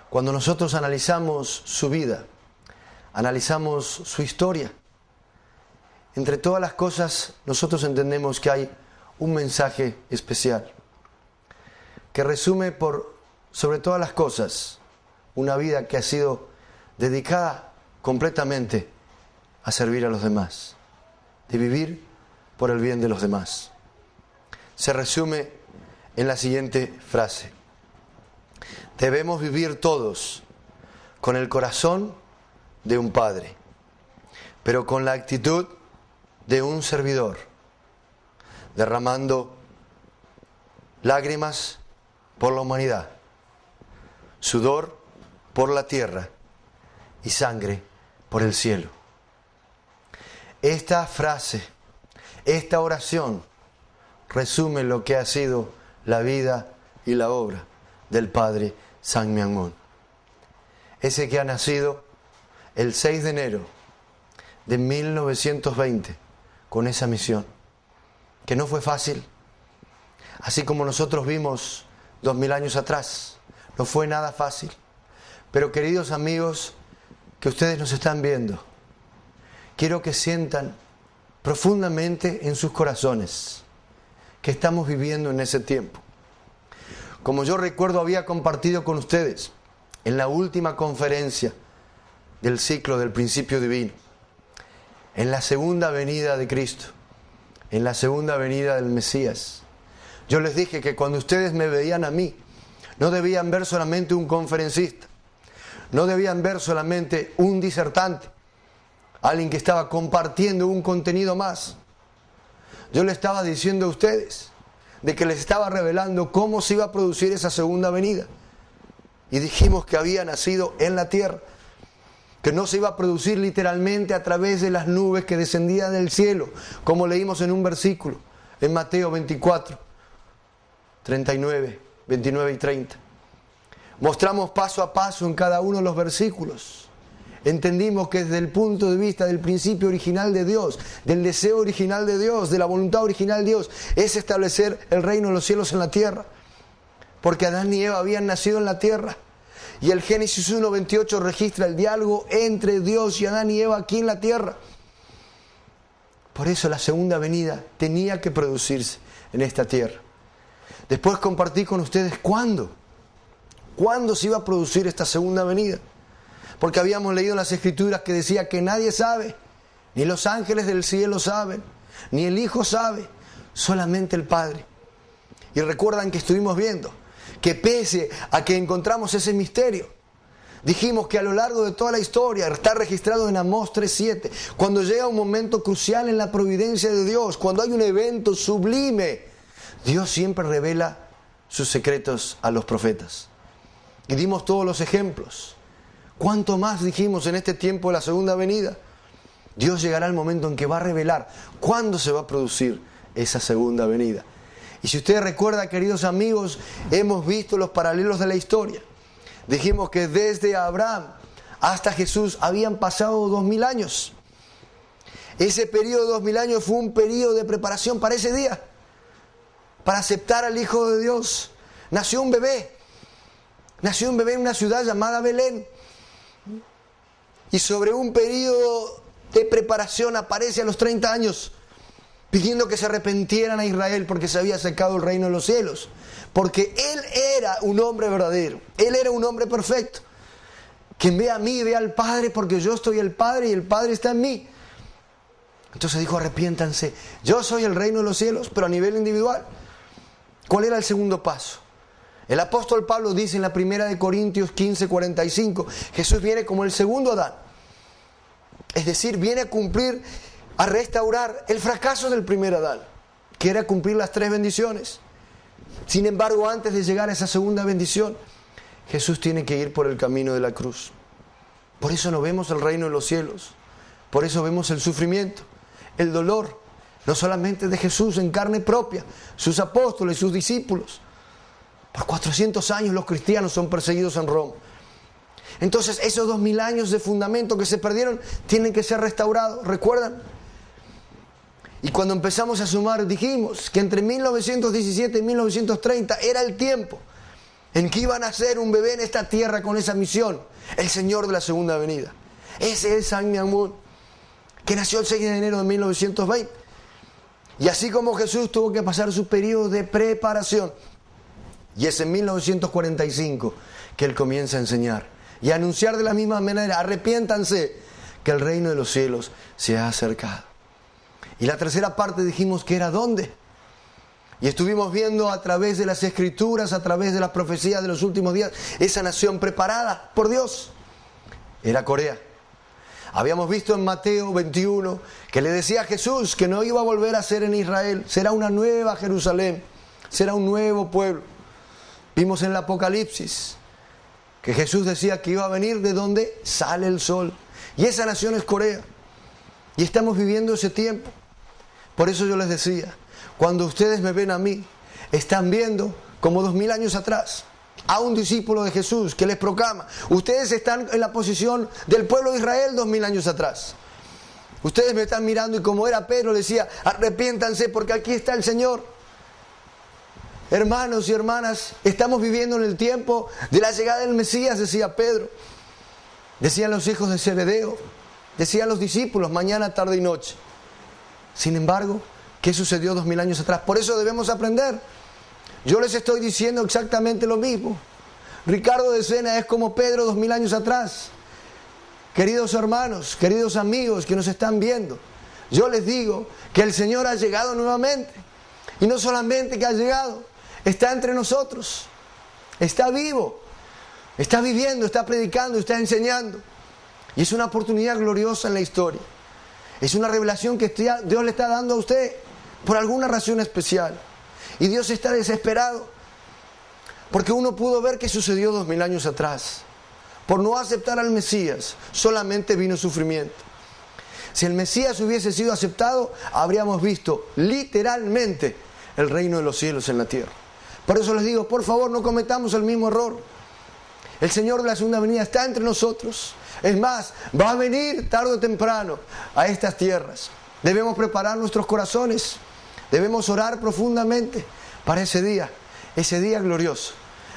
cuando nosotros analizamos su vida, analizamos su historia, entre todas las cosas nosotros entendemos que hay un mensaje especial que resume sobre todas las cosas una vida que ha sido dedicada completamente a servir a los demás, de vivir por el bien de los demás. Se resume en la siguiente frase: debemos vivir todos con el corazón de un padre, pero con la actitud de un servidor, derramando lágrimas por la humanidad, sudor por la tierra y sangre por el cielo. Esta frase, esta oración, resume lo que ha sido la vida y la obra del Padre Sanmyang Moon. Ese que ha nacido el 6 de enero de 1920 con esa misión, que no fue fácil, así como nosotros vimos 2000 años atrás, no fue nada fácil. Pero queridos amigos, que ustedes nos están viendo, quiero que sientan profundamente en sus corazones que estamos viviendo en ese tiempo. Como yo recuerdo había compartido con ustedes en la última conferencia del ciclo del principio divino, en la segunda venida de Cristo, en la segunda venida del Mesías, yo les dije que cuando ustedes me veían a mí, no debían ver solamente un conferencista, no debían ver solamente un disertante, alguien que estaba compartiendo un contenido más. Yo les estaba diciendo a ustedes de que les estaba revelando cómo se iba a producir esa segunda venida. Y dijimos que había nacido en la tierra, que no se iba a producir literalmente a través de las nubes que descendían del cielo, como leímos en un versículo, en Mateo 24, 39, 29 y 30. Mostramos paso a paso en cada uno de los versículos. Entendimos que desde el punto de vista del principio original de Dios, del deseo original de Dios, de la voluntad original de Dios, es establecer el reino de los cielos en la tierra. Porque Adán y Eva habían nacido en la tierra. Y el Génesis 1:28 registra el diálogo entre Dios y Adán y Eva aquí en la tierra. Por eso la segunda venida tenía que producirse en esta tierra. Después compartí con ustedes cuándo se iba a producir esta segunda venida. Porque habíamos leído en las Escrituras que decía que nadie sabe, ni los ángeles del cielo saben, ni el Hijo sabe, solamente el Padre. Y recuerdan que estuvimos viendo que pese a que encontramos ese misterio, dijimos que a lo largo de toda la historia, está registrado en Amós 3:7, cuando llega un momento crucial en la providencia de Dios, cuando hay un evento sublime, Dios siempre revela sus secretos a los profetas. Y dimos todos los ejemplos. ¿Cuánto más dijimos en este tiempo de la segunda venida? Dios llegará el momento en que va a revelar cuándo se va a producir esa segunda venida. Y si ustedes recuerdan, queridos amigos, hemos visto los paralelos de la historia. Dijimos que desde Abraham hasta Jesús habían pasado 2000 años. Ese periodo de 2000 años fue un periodo de preparación para ese día, para aceptar al Hijo de Dios. Nació un bebé en una ciudad llamada Belén. Y sobre un periodo de preparación aparece a los 30 años pidiendo que se arrepintieran a Israel porque se había secado el reino de los cielos. Porque Él era un hombre verdadero, Él era un hombre perfecto. Quien ve a mí ve al Padre, porque yo estoy el Padre y el Padre está en mí. Entonces dijo: arrepiéntanse, yo soy el reino de los cielos, pero a nivel individual. ¿Cuál era el segundo paso? El apóstol Pablo dice en la primera de Corintios 15:45, Jesús viene como el segundo Adán. Es decir, viene a cumplir, a restaurar el fracaso del primer Adán, que era cumplir las 3 bendiciones. Sin embargo, antes de llegar a esa segunda bendición, Jesús tiene que ir por el camino de la cruz. Por eso no vemos el reino de los cielos. Por eso vemos el sufrimiento, el dolor, no solamente de Jesús en carne propia, sus apóstoles, sus discípulos. Por 400 años los cristianos son perseguidos en Roma. Entonces esos 2000 años de fundamento que se perdieron tienen que ser restaurados, ¿recuerdan? Y cuando empezamos a sumar dijimos que entre 1917 y 1930 era el tiempo en que iba a nacer un bebé en esta tierra con esa misión, el Señor de la segunda venida. Ese es San Miamun, que nació el 6 de enero de 1920. Y así como Jesús tuvo que pasar su periodo de preparación, y es en 1945 que Él comienza a enseñar y a anunciar de la misma manera: arrepiéntanse, que el reino de los cielos se ha acercado. Y la tercera parte dijimos que era ¿dónde? Y estuvimos viendo a través de las Escrituras, a través de las profecías de los últimos días, esa nación preparada por Dios. Era Corea. Habíamos visto en Mateo 21 que le decía a Jesús que no iba a volver a ser en Israel, será una nueva Jerusalén, será un nuevo pueblo. Vimos en el Apocalipsis que Jesús decía que iba a venir de donde sale el sol. Y esa nación es Corea. Y estamos viviendo ese tiempo. Por eso yo les decía, cuando ustedes me ven a mí, están viendo como 2000 años atrás a un discípulo de Jesús que les proclama. Ustedes están en la posición del pueblo de Israel 2000 años atrás. Ustedes me están mirando y como era Pedro, le decía, arrepiéntanse porque aquí está el Señor. Hermanos y hermanas, estamos viviendo en el tiempo de la llegada del Mesías, decía Pedro. Decían los hijos de Zebedeo, decían los discípulos, mañana, tarde y noche. Sin embargo, ¿qué sucedió 2000 años atrás? Por eso debemos aprender. Yo les estoy diciendo exactamente lo mismo. Ricardo de Sena es como Pedro 2000 años atrás. Queridos hermanos, queridos amigos que nos están viendo, yo les digo que el Señor ha llegado nuevamente. Y no solamente que ha llegado, está entre nosotros, está vivo, está viviendo, está predicando, está enseñando. Y es una oportunidad gloriosa en la historia. Es una revelación que Dios le está dando a usted por alguna razón especial. Y Dios está desesperado porque uno pudo ver qué sucedió 2000 años atrás. Por no aceptar al Mesías, solamente vino sufrimiento. Si el Mesías hubiese sido aceptado, habríamos visto literalmente el reino de los cielos en la tierra. Por eso les digo, por favor, no cometamos el mismo error. El Señor de la segunda venida está entre nosotros. Es más, va a venir tarde o temprano a estas tierras. Debemos preparar nuestros corazones. Debemos orar profundamente para ese día glorioso,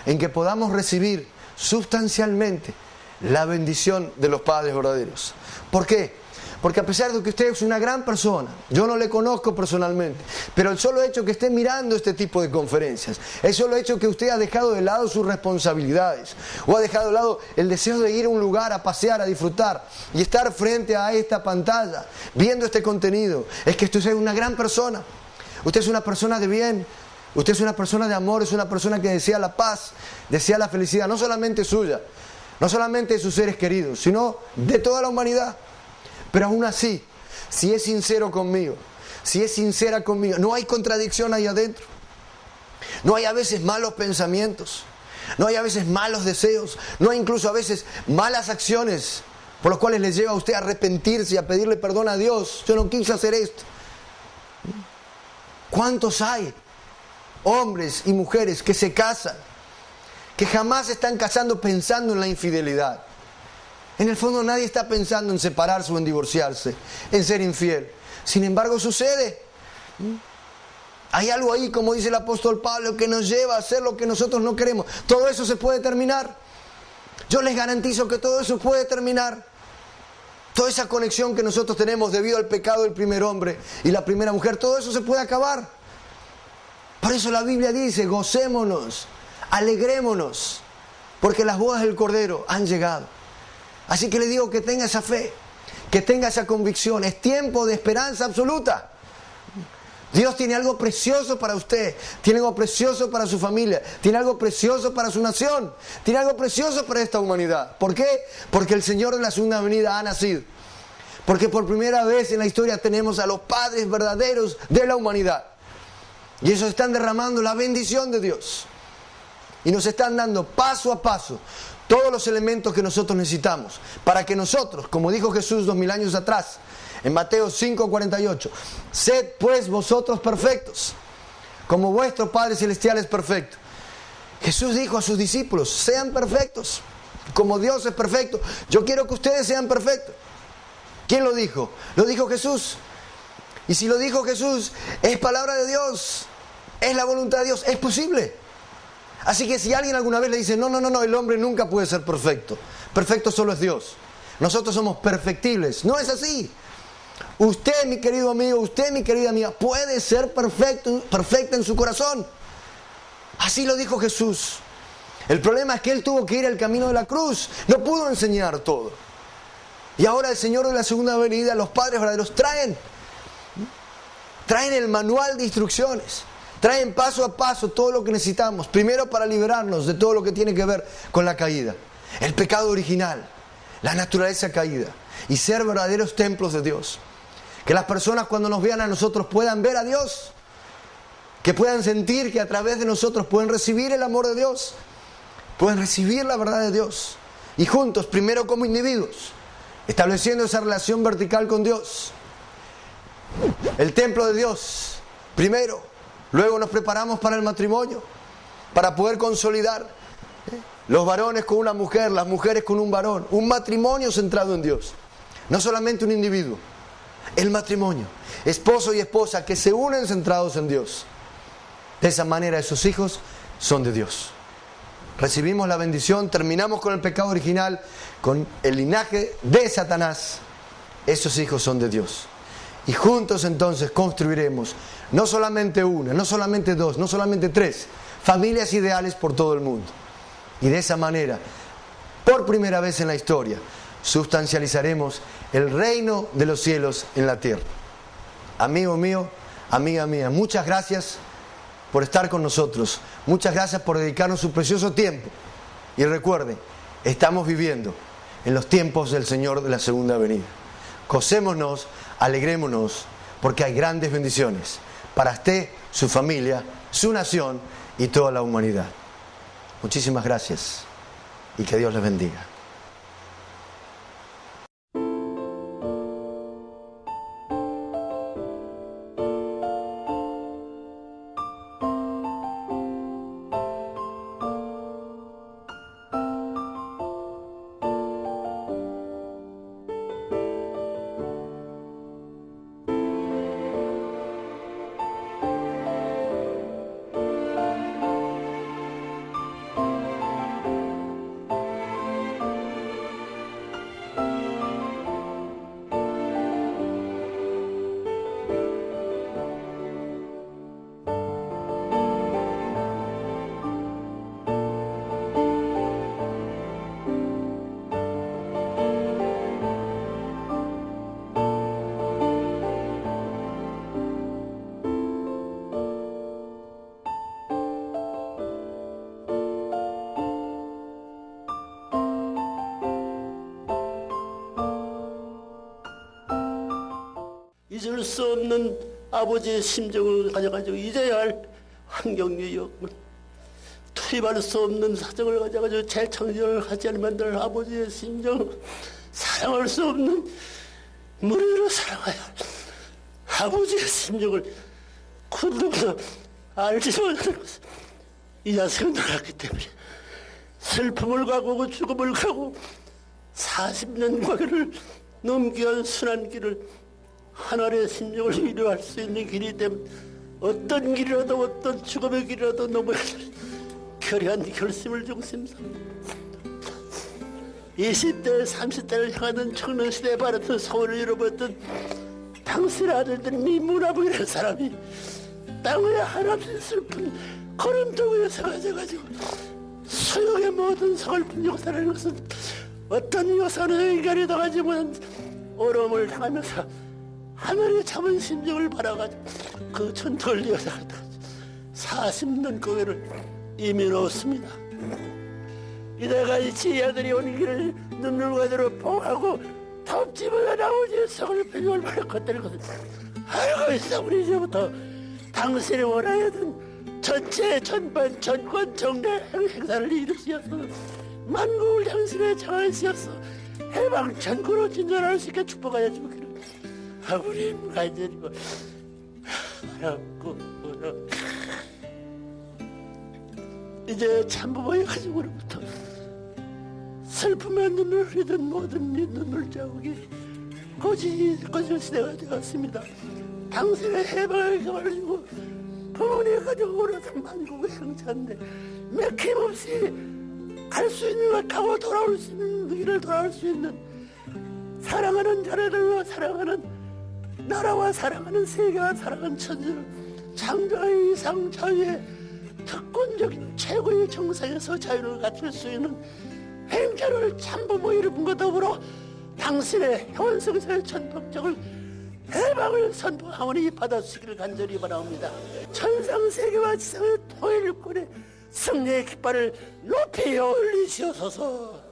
en que podamos recibir sustancialmente la bendición de los padres verdaderos. ¿Por qué? Porque a pesar de que usted es una gran persona, yo no le conozco personalmente, pero el solo hecho que esté mirando este tipo de conferencias, el solo hecho que usted ha dejado de lado sus responsabilidades, o ha dejado de lado el deseo de ir a un lugar a pasear, a disfrutar, y estar frente a esta pantalla, viendo este contenido, es que usted es una gran persona. Usted es una persona de bien, usted es una persona de amor, es una persona que desea la paz, desea la felicidad, no solamente suya, no solamente de sus seres queridos, sino de toda la humanidad. Pero aún así, si es sincero conmigo, si es sincera conmigo, no hay contradicción ahí adentro. No hay a veces malos pensamientos, no hay a veces malos deseos, no hay incluso a veces malas acciones por las cuales le lleva a usted a arrepentirse y a pedirle perdón a Dios. Yo no quise hacer esto. ¿Cuántos hay? Hombres y mujeres que se casan, que jamás se están casando pensando en la infidelidad. En el fondo nadie está pensando en separarse o en divorciarse, en ser infiel. Sin embargo sucede. Hay algo ahí, como dice el apóstol Pablo, que nos lleva a hacer lo que nosotros no queremos. Todo eso se puede terminar. Yo les garantizo que todo eso puede terminar. Toda esa conexión que nosotros tenemos debido al pecado del primer hombre y la primera mujer, todo eso se puede acabar. Por eso la Biblia dice, gocémonos, alegrémonos, porque las bodas del Cordero han llegado. Así que le digo que tenga esa fe, que tenga esa convicción. Es tiempo de esperanza absoluta. Dios tiene algo precioso para usted, tiene algo precioso para su familia, tiene algo precioso para su nación, tiene algo precioso para esta humanidad. ¿Por qué? Porque el Señor de la segunda venida ha nacido. Porque por primera vez en la historia tenemos a los padres verdaderos de la humanidad. Y ellos están derramando la bendición de Dios. Y nos están dando paso a paso todos los elementos que nosotros necesitamos para que nosotros, como dijo Jesús 2000 años atrás, en Mateo 5:48, sed pues vosotros perfectos, como vuestro Padre Celestial es perfecto. Jesús dijo a sus discípulos, sean perfectos, como Dios es perfecto. Yo quiero que ustedes sean perfectos. ¿Quién lo dijo? Lo dijo Jesús. Y si lo dijo Jesús, es palabra de Dios, es la voluntad de Dios, es posible. Así que si alguien alguna vez le dice, no, el hombre nunca puede ser perfecto. Perfecto solo es Dios. Nosotros somos perfectibles. No es así. Usted, mi querido amigo, usted, mi querida amiga, puede ser perfecta en su corazón. Así lo dijo Jesús. El problema es que Él tuvo que ir al camino de la cruz. No pudo enseñar todo. Y ahora el Señor de la segunda venida, los padres verdaderos, traen el manual de instrucciones. Traen paso a paso todo lo que necesitamos. Primero para liberarnos de todo lo que tiene que ver con la caída. El pecado original. La naturaleza caída. Y ser verdaderos templos de Dios. Que las personas cuando nos vean a nosotros puedan ver a Dios. Que puedan sentir que a través de nosotros pueden recibir el amor de Dios. Pueden recibir la verdad de Dios. Y juntos, primero como individuos, estableciendo esa relación vertical con Dios. El templo de Dios, primero. Luego nos preparamos para el matrimonio, para poder consolidar los varones con una mujer, las mujeres con un varón. Un matrimonio centrado en Dios. No solamente un individuo, el matrimonio, esposo y esposa que se unen centrados en Dios. De esa manera esos hijos son de Dios. Recibimos la bendición, terminamos con el pecado original, con el linaje de Satanás. Esos hijos son de Dios. Y juntos entonces construiremos no solamente una, no solamente dos, no solamente tres familias ideales por todo el mundo. Y de esa manera, por primera vez en la historia, sustancializaremos el reino de los cielos en la tierra. Amigo mío, amiga mía, muchas gracias por estar con nosotros. Muchas gracias por dedicarnos su precioso tiempo. Y recuerden, estamos viviendo en los tiempos del Señor de la segunda venida. Gocémonos, alegrémonos, porque hay grandes bendiciones para usted, su familia, su nación y toda la humanidad. Muchísimas gracias y que Dios les bendiga. 잊을 수 없는 아버지의 심정을 가져가지고 잊어야 할 환경유역은 투입할 수 없는 사정을 가져가지고 재창조를 하지 않으면 늘 아버지의 심정, 사랑할 수 없는 무리로 살아가야 할 아버지의 심정을 군도보다 알지 못하는 것은 이 자식은 놀았기 때문에 슬픔을 가고 죽음을 가고 40년 과거를 넘겨온 순한 길을 하늘의 심정을 위로할 수 있는 길이 되면 어떤 길이라도 어떤 죽음의 길이라도 넘어야 할 결의한 결심을 중심삼고 20대 30대를 향하던 청년시대에 바랐던 소원을 이뤄봤던 당신의 아들들 미문화부이라는 사람이 땅에 한없이 슬픈 걸음돌 위에 서가지고 수용의 모든 서글픈 역사라는 것은 어떤 역사는 인간이 당하지 못한 어려움을 당하면서 하늘의 참은 심정을 바라가지고 그 전투를 이어나갔다 40년 고개를 이미 놓습니다. 이래가 이 지혜들이 온 길을 눈물과대로 봉하고 덮집어서 나오지 서글픈 얼마나 컸다는 것을 알고 있어. 우리 이제부터 당신이 원하였던 전체 전반 전권 정례 행사를 이루시어서 만국을 당신의 장하시어서 해방 전구로 진전할 수 있게 축복하여 주기를 아버님 간절히고 바랍고 이제 참부모의 가정으로부터 슬픔의 눈을 흘리던 모든 이 눈물 자국이 거짓 시대가 되었습니다. 당신의 해방을 가지고 부모님의 가정으로서 만국의 행차인데 맥힘없이 갈 수 있는 것 하고 돌아올 수 있는 길을 돌아올 수 있는 사랑하는 자녀들과 사랑하는 나라와 사랑하는 세계와 사랑하는 천지를 창조의 이상 자유의 특권적인 최고의 정상에서 자유를 갖출 수 있는 행자를 참부모 이루분과 더불어 당신의 현성사의 천박적을 해방을 선포하오니 받아주시기를 간절히 바라옵니다. 천상세계와 지상의 통일권의 승리의 깃발을 높이 올리시옵소서.